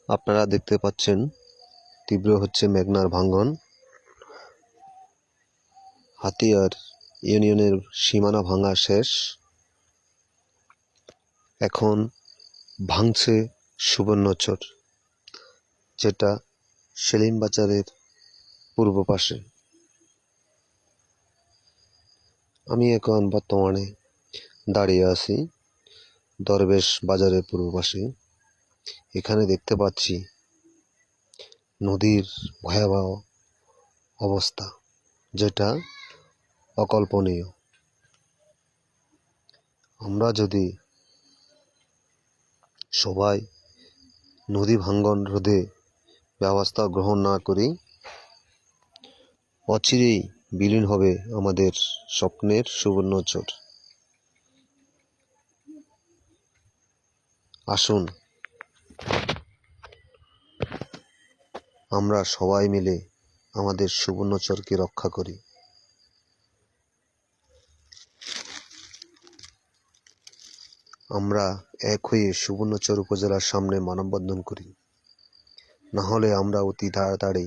আপনারা দেখতে পাচ্ছেন তীব্র হচ্ছে মেঘনার ভাঙ্গন। হাতিয়ার ইউনিয়নের সীমানা ভাঙা শেষ, এখন ভাঙছে সুবর্ণচর, যেটা সেলিম বাজারের পূর্ব পাশে। আমি এখন বর্তমানে দাঁড়িয়ে আছি দরবেশ বাজারের পূর্ব পাশে। এখানে দেখতে পাচ্ছি নদীর ভয়াবহ অবস্থা, যেটা অকল্পনীয়। আমরা যদি সবাই নদী ভাঙ্গন রোধে ব্যবস্থা গ্রহণ না করি, অচিরেই বিলীন হবে আমাদের স্বপ্নের সুবর্ণচর। আসুন আমরা সবাই মিলে আমাদের সুবর্ণচরকে রক্ষা করি। আমরা এক হয়ে সুবর্ণচর উপজেলার সামনে মানববন্ধন করি, না হলে আমরা অতি তাড়াতাড়ি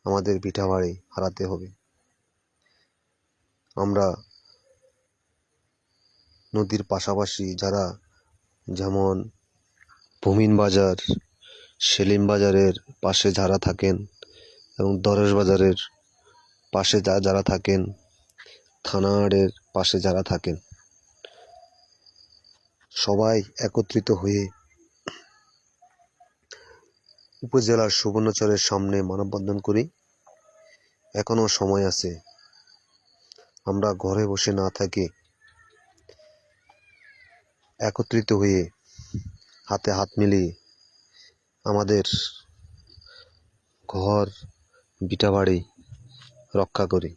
আমাদের ভিটাবাড়ি হারাতে হবে। আমরা নদীর পাশাপাশি যারা, যেমন ভূমিন বাজার, সেলিম বাজারের পাশে যারা থাকেন এবং দরবেশ বাজারের পাশে যারা থাকেন, থানার পাশে যারা থাকেন, সবাই একত্রিত হয়ে উপজেলার সুবর্ণচরের সামনে মানববন্ধন করি। এখনো সময় আছে। আমরা ঘরে বসে না থেকে একত্রিত হয়ে হাতে হাত মিলিয়ে আমাদের ঘর ভিটাবাড়ি রক্ষা করি।